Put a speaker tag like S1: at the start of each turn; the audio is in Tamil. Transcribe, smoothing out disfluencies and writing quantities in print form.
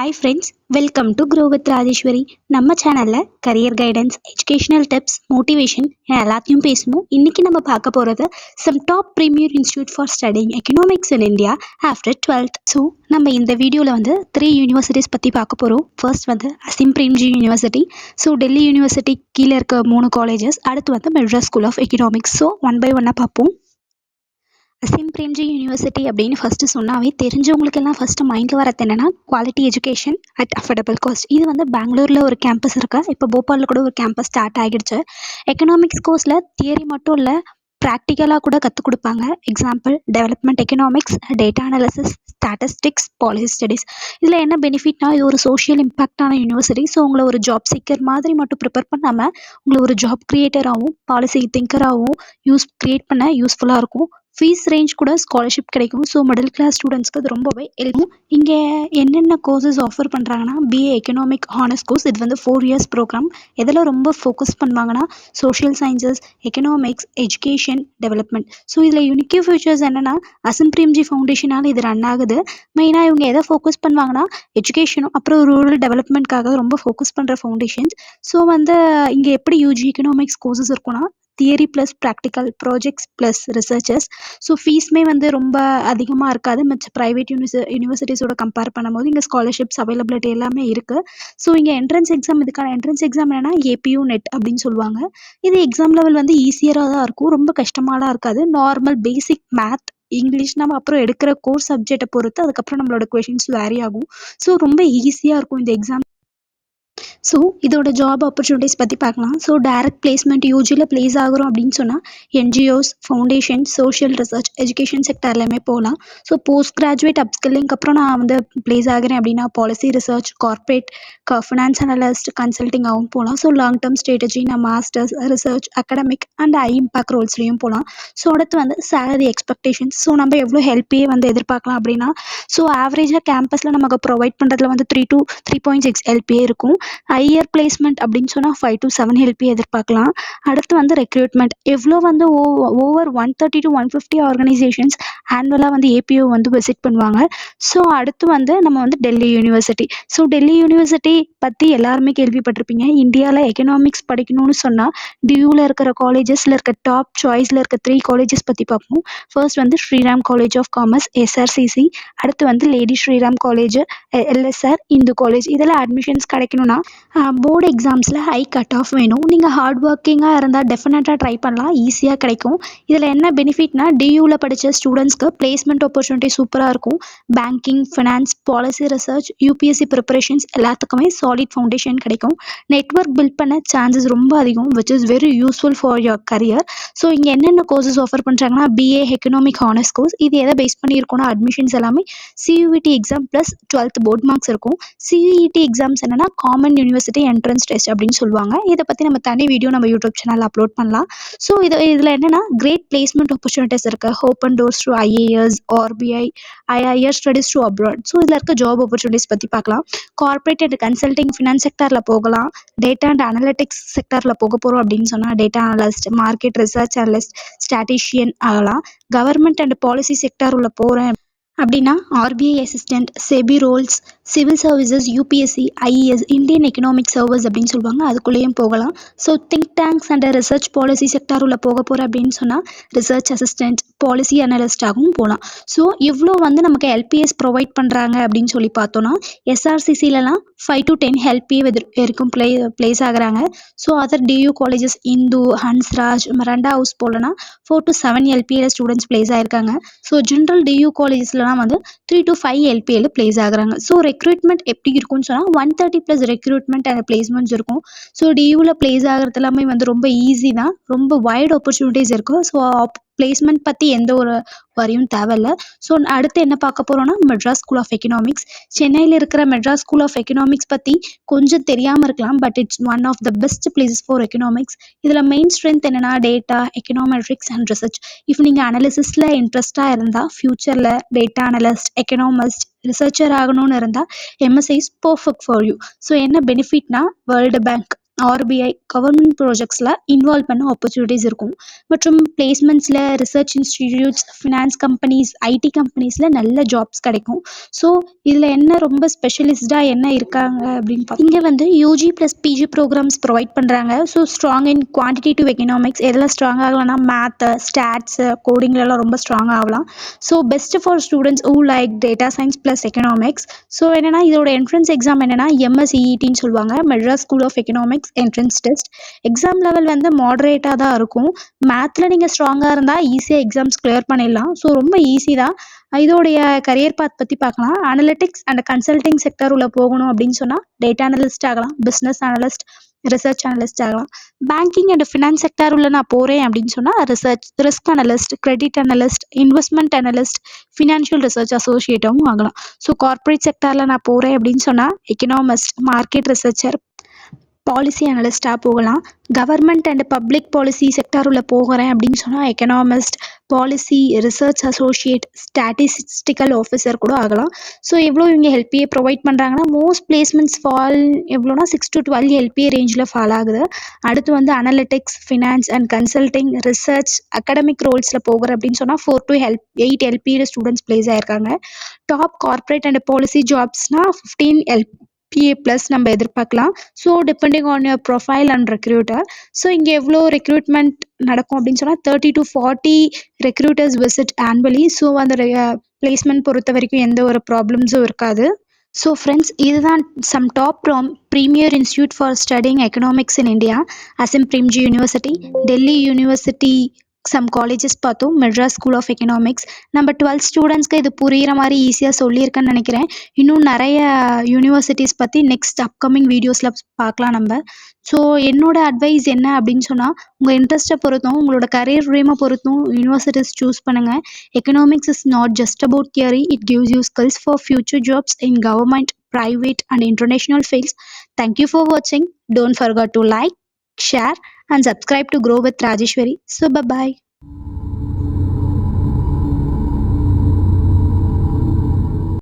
S1: Hi friends, welcome to grow with Rajeshwari. நம்ம சேனலில் career guidance, educational tips, motivation எல்லாத்தையும் பேசுவோம். இன்றைக்கி நம்ம பார்க்க போகிறது some top premier institute for studying economics in India after 12th. So நம்ம இந்த வீடியோவில் வந்து 3 யூனிவர்சிட்டிஸ் பற்றி பார்க்க போகிறோம். ஃபர்ஸ்ட் வந்து Azim Premji university. So Delhi university கீழே இருக்க 3 காலேஜஸ். அடுத்து வந்து Madras school of economics. So one by ஒன்னாக பார்ப்போம். அசிம் பிரேம்ஜி யூனிவர்சிட்டி அப்படின்னு ஃபஸ்ட்டு சொன்னாவே தெரிஞ்சவங்களுக்கெல்லாம் ஃபஸ்ட்டு மைண்டில் வரது என்னென்னா quality education at affordable cost. இது வந்து பெங்களூரில் ஒரு கேம்பஸ் இருக்குது. இப்போ போபாலில் கூட ஒரு கேம்பஸ் ஸ்டார்ட் ஆகிடுச்சு. எக்கனாமிக்ஸ் கோர்ஸில் தியரி மட்டும் இல்லை, ப்ராக்டிக்கலாக கூட கற்றுக் கொடுப்பாங்க. Example development economics, data analysis, statistics, policy studies. இதில் என்ன பெனிஃபிட்னா, இது ஒரு சோஷியல் இம்பாக்டான யூனிவர்சிட்டி. ஸோ உங்களை ஒரு ஜாப் சீக்கர் மாதிரி மட்டும் ப்ரிப்பேர் பண்ணாமல் உங்களை ஒரு ஜாப் க்ரியேட்டராகவும் பாலிசி திங்கராகவும் க்ரியேட் பண்ண யூஸ்ஃபுல்லாக இருக்கும். ஃபீஸ் ரேஞ்ச் கூட ஸ்காலர்ஷிப் கிடைக்கும். ஸோ மிடில் கிளாஸ் ஸ்டூடெண்ட்ஸ்க்கு அது ரொம்பவே இருக்கும். இங்கே என்னென்ன கோர்சஸ் ஆஃபர் பண்ணுறாங்கன்னா, பிஏ எக்கனாமிக் ஹானர்ஸ் கோர்ஸ். இது வந்து 4 இயர்ஸ் ப்ரோக்ராம். எதில் ரொம்ப ஃபோக்கஸ் பண்ணுவாங்கன்னா, social sciences, economics, education, development. So இதில் யூனிக் ஃபியூச்சர்ஸ் என்னென்னா, அசிம் பிரேம்ஜி ஃபவுண்டேஷனால் இது ரன் ஆகுது. மெயினாக இவங்க எதை ஃபோக்கஸ் பண்ணுவாங்கன்னா, எஜுகேஷனும் அப்புறம் ரூரல் டெவலப்மெண்ட்காக ரொம்ப ஃபோக்கஸ் பண்ணுற ஃபவுண்டேஷன்ஸ். ஸோ வந்து இங்கே எப்படி யூஜி எக்கனாமிக்ஸ் கோர்சஸ் இருக்குன்னா, theory plus practical, projects plus researches. So ஃபீஸுமே வந்து ரொம்ப அதிகமாக இருக்காது. மிச்ச ப்ரைவேட் யூனிவர்சிட்டிஸோட கம்பேர் பண்ணும்போது இங்கே ஸ்காலர்ஷிப்ஸ் அவைலபிலிட்டி எல்லாமே இருக்குது. ஸோ இங்கே என்ட்ரன்ஸ் எக்ஸாம், இதுக்கான என்ட்ரன்ஸ் எக்ஸாம் என்னென்னா ஏபியூ நெட் அப்படின்னு சொல்லுவாங்க. இது எக்ஸாம் லெவல் வந்து ஈஸியராக தான் இருக்கும், ரொம்ப கஷ்டமாலாம் இருக்காது. நார்மல் பேசிக் மேத், இங்கிலீஷ், நம்ம அப்புறம் எடுக்கிற கோர்ஸ் சப்ஜெக்டை பொறுத்து அதுக்கப்புறம் நம்மளோட கொஷின்ஸ் வேரி ஆகும். ஸோ ரொம்ப ஈஸியாக இருக்கும் இந்த எக்ஸாம். ஸோ இதோட ஜாப் ஆப்பர்ச்சுனிட்டிஸ் பற்றி பார்க்கலாம். ஸோ டைரக்ட் பிளேஸ்மெண்ட் யூஜியில் பிளேஸ் ஆகிறோம் அப்படின்னு சொன்னால் NGOs, foundation, social research, education செக்டர்லையுமே போகலாம். ஸோ போஸ்ட் கிராஜுவேட் அப்ஸ்கில்லிங்க்கு அப்புறம் நான் வந்து பிளேஸ் ஆகிறேன் அப்படின்னா policy research, corporate, finance analyst, கன்சல்டிங்காகவும் போகலாம். ஸோ லாங் டேர்ம் ஸ்ட்ராட்டஜி, நான் masters, research, academic and I impact ரோல்ஸ்லையும் போகலாம். ஸோ அடுத்து வந்து சேலரி எக்ஸ்பெக்டேஷன்ஸ். ஸோ நம்ம எவ்வளோ ஹெல்ப்பே வந்து எதிர்பார்க்கலாம் அப்படின்னா, ஸோ ஆவரேஜாக கேம்பஸில் நமக்கு ப்ரொவைட் பண்ணுறதுல வந்து 3 to 3.6 எல்பிஏ இருக்கும். ஹையர் பிளேஸ்மெண்ட் அப்படின்னு சொன்னால் 5 to 7 எல்பி எதிர்பார்க்கலாம். அடுத்து வந்து ரெக்ரூட்மெண்ட் எவ்வளோ வந்து ஓவர் 130 to 150 ஆர்கனைசேஷன்ஸ் ஆனுவலாக வந்து ஏபிஓ வந்து விசிட் பண்ணுவாங்க. ஸோ அடுத்து வந்து நம்ம வந்து Delhi university. So Delhi university பற்றி எல்லாருமே கேள்விப்பட்டிருப்பீங்க. இந்தியாவில் எக்கனாமிக்ஸ் படிக்கணும்னு சொன்னால் டியூவில் இருக்கிற காலேஜஸில் இருக்க டாப் சாய்ஸில் இருக்க 3 காலேஜஸ் பற்றி பார்ப்போம். ஃபர்ஸ்ட் வந்து Shriram college of commerce, SRCC. அடுத்து வந்து lady Shriram college, LSR, Hindu college. இதில் அட்மிஷன்ஸ் கிடைக்கணும்னா போர்டு எக்ஸாம்ஸில் ஹை கட் ஆஃப் வேணும். நீங்கள் ஹார்ட் ஒர்க்கிங்காக இருந்தால் டெஃபினட்டாக ட்ரை பண்ணலாம், ஈஸியாக கிடைக்கும். இதில் என்ன பெனிஃபிட்னா, டியூவில் படித்த ஸ்டூடெண்ட்ஸ்க்கு பிளேஸ்மெண்ட் ஆப்பர்ச்சுனிட்டி சூப்பராக இருக்கும். Banking, finance, policy research, UPSC preparations எல்லாத்துக்குமே சாலிட் ஃபவுண்டேஷன் கிடைக்கும். நெட்வொர்க் பில்ட் பண்ண சான்சஸ் ரொம்ப அதிகம், which is very useful for your career. So இங்கே என்னென்ன கோர்சஸ் ஆஃபர் பண்ணுறாங்கன்னா, பிஏ எக்கனாமிக் ஹானர்ஸ் கோர்ஸ். இது எதை பேஸ் பண்ணியிருக்கோன்னா, அட்மிஷன்ஸ் எல்லாமே CUET exam plus 12th board marks இருக்கும். சியூஇடி எக்ஸாம்ஸ் என்னென்னா காமன் யூனிவர்சிட்டி என்ட்ரன்ஸ் டெஸ்ட் அப்படின்னு சொல்லுவாங்க. இதை பற்றி நம்ம தனி வீடியோ நம்ம யூடியூப் சேனலில் அப்லோட் பண்ணலாம். ஸோ இதில் என்னென்னா கிரேட் பிளேஸ்மெண்ட் ஆப்பர்ச்சுனிட்டிஸ் இருக்குது. Open doors to IAS, RBI, higher studies to abroad. So இதில் இருக்க ஜாப் ஆப்பர்ச்சுனிட்டிஸ் பற்றி பார்க்கலாம். கார்ப்பரேட் அண்ட் கன்சல்டிங், ஃபினான்ஸ் செக்டரில் போகலாம். டேட்டா அண்ட் அனலிட்டிக்ஸ் செக்டரில் போக போகிறோம் அப்படின்னு சொன்னால் data analyst, market research analyst, statistician ஆகலாம். கவர்மெண்ட் அண்ட் பாலிசி செக்டர் உள்ள போகிறேன் அப்படின்னா RBI assistant, SEBI roles, civil services, UPSC, IAS, Indian economic service அப்படின்னு சொல்லுவாங்க, அதுக்குள்ளேயும் போகலாம். So think tanks and research policy sector உள்ள போக போகிறேன் அப்படின்னு சொன்னால் ரிசர்ச் அசிஸ்டன்ட், பாலிசி அனலிஸ்டாகவும் போகலாம். ஸோ இவ்வளோ வந்து நமக்கு எல்பிஎஸ் ப்ரொவைட் பண்ணுறாங்க அப்படின்னு சொல்லி பார்த்தோன்னா, எஸ்ஆர்சிசிலலாம் 5 to 10 எல்பிஏ வரைக்கும் பிளேஸ் ஆகுறாங்க. So other DU colleges Hindu, Hansraj, Miranda House போலனா 4 to 7 எல்பிஏல ஸ்டூடெண்ட்ஸ் பிளேஸ் ஆயிருக்காங்க. ஸோ ஜென்ரல் டியூ காலேஜஸ்லாம் வந்து 3 to 5 எல்பிஏல பிளேஸ் ஆகுறாங்க. ஸோ ரெக்ரூட்மெண்ட் எப்படி இருக்கும்னு சொன்னால் 130+ ரெக்ரூட்மெண்ட் அண்ட் பிளேஸ்மெண்ட்ஸ் இருக்கும். ஸோ டியூவில் பிளேஸ் ஆகிறது எல்லாமே வந்து ரொம்ப ஈஸி தான், ரொம்ப வைட் ஆப்பர்ச்சுனிட்டிஸ் இருக்கும். ஸோ பிளேஸ்மெண்ட் பற்றி எந்த ஒரு வரியும் தேவையில்ல. ஸோ அடுத்து என்ன பார்க்க போகிறோன்னா, மெட்ராஸ் ஸ்கூல் ஆஃப் எக்கனாமிக்ஸ். சென்னையில் இருக்கிற மெட்ராஸ் ஸ்கூல் ஆஃப் எக்கனாமிக்ஸ் பற்றி கொஞ்சம் தெரியாமல் இருக்கலாம், but it's one of the best places for economics. இதில் மெயின் ஸ்ட்ரென்த் என்னென்னா data, econometrics and research. If நீங்கள் அனாலிசிஸில் இன்ட்ரெஸ்ட்டாக இருந்தால் ஃப்யூச்சரில் டேட்டா அனலிஸ்ட், எக்கனாமிஸ்ட், ரிசர்ச்சர் ஆகணும்னு இருந்தால் MSE is perfect for you. So என்ன பெனிஃபிட்னா, வேர்ல்டு பேங்க் ஆர்பிஐ கவர்மெண்ட் ப்ராஜெக்ட்ஸில் இன்வால்வ் பண்ண ஆப்பர்ச்சுனிட்டிஸ் இருக்கும். மற்றும் பிளேஸ்மெண்ட்ஸில் research institutes, finance companies, IT கம்பெனிஸில் நல்ல ஜாப்ஸ் கிடைக்கும். ஸோ இதில் என்ன ரொம்ப ஸ்பெஷலிஸ்டாக என்ன இருக்காங்க அப்படின்னு இங்கே வந்து UG plus PG programs provide பண்ணுறாங்க. So strong in quantitative economics எதெல்லாம் ஸ்ட்ராங் ஆகலாம்னா மேத்து, ஸ்டாட்ஸு, கோடிங்லலாம் ரொம்ப ஸ்ட்ராங் ஆகலாம். So best for students uh like data science plus economics. So என்னென்னா இதோட என்ட்ரன்ஸ் எக்ஸாம் என்னென்னா எம்எஸ்இஇடின்னு சொல்லுவாங்க, Madras school of Economics entrance test. Exam level வந்து மாடரேட்டாக தான் இருக்கும். மேத்தில் நீங்கள் ஸ்ட்ராங்காக இருந்தால் ஈஸியாக எக்ஸாம்ஸ் கிளியர் பண்ணிடலாம். ஸோ ரொம்ப ஈஸி தான். இதோடைய கரியர் பாத் பற்றி பார்க்கலாம். அனலிட்டிக்ஸ் அண்ட் கன்சல்டிங் செக்டர் உள்ள போகணும் அப்படின்னு சொன்னால் டேட்டா அனலிஸ்ட் ஆகலாம், பிஸ்னஸ் அனலிஸ்ட், ரிசர்ச் அனலிஸ்ட் ஆகலாம். பேங்கிங் அண்ட் ஃபினான்ஸ் செக்டர் உள்ள நான் போகிறேன் அப்படின்னு சொன்னால் risk analyst, credit analyst, investment analyst, financial research அசோசியேட்டாகவும் ஆகலாம். ஸோ கார்ப்பரேட் செக்டரில் நான் போகிறேன் அப்படின்னு சொன்னால் எக்கனாமிஸ்ட், மார்க்கெட் ரிசர்ச்சர், பாலிசி அனலிஸ்ட்டாக போகலாம். Government and public policy sector உள்ள போகிறேன் அப்படின்னு சொன்னால் economist, policy research associate, statistical officer கூட ஆகலாம். ஸோ எவ்வளோ இவங்க ஹெல்பிஏ ப்ரொவைட் பண்ணுறாங்கன்னா மோஸ்ட் பிளேஸ்மெண்ட்ஸ் ஃபால் எவ்வளோனா 6 to 12 எல்பிஏ ரேஞ்சில் ஃபால் ஆகுது. அடுத்து வந்து analytics, finance and consulting, research, academic ரோல்ஸில் போகிற அப்படின்னு சொன்னால் 4 to 8 எல்பிஏ ஸ்டூடெண்ட்ஸ் பிளேஸ் ஆயிருக்காங்க. டாப் கார்ப்பரேட் அண்ட் பாலிசி ஜாப்ஸ்னால் 15 எல்பிஏ ப்ளஸ் நம்ம எதிர்பார்க்கலாம். So depending on your profile and recruiter. So இங்கே எவ்வளோ ரெக்ரூட்மெண்ட் நடக்கும் அப்படின்னு சொன்னால் 30 to 40 recruiters visit annually. So அந்த பிளேஸ்மெண்ட் பொறுத்த வரைக்கும் எந்த ஒரு ப்ராப்ளம்ஸும் இருக்காது. ஸோ ஃப்ரெண்ட்ஸ், இதுதான் some top premier institute for studying economics in India. Azim Premji University, Delhi University, some colleges பார்த்தோம், மெட்ராஸ் ஸ்கூல் ஆஃப் எக்கனாமிக்ஸ். நம்ம 12th ஸ்டூடெண்ட்ஸ்க்கு இது புரிகிற மாதிரி ஈஸியாக சொல்லியிருக்கேன்னு நினைக்கிறேன். இன்னும் நிறைய யூனிவர்சிட்டிஸ் பற்றி நெக்ஸ்ட் அப்கமிங் வீடியோஸில் பார்க்கலாம் நம்ம. ஸோ என்னோட அட்வைஸ் என்ன அப்படின்னு சொன்னால், உங்கள் இன்ட்ரெஸ்ட்டை பொறுத்தும் உங்களோட கரியர் ட்ரீமை பொறுத்தும் யூனிவர்சிட்டிஸ் சூஸ் பண்ணுங்கள். Economics is not just about theory, it gives you skills for future jobs in government, private and international fields. Thank you for watching. Don't forget to like, share and subscribe to Grow with Rajeshwari. So bye bye.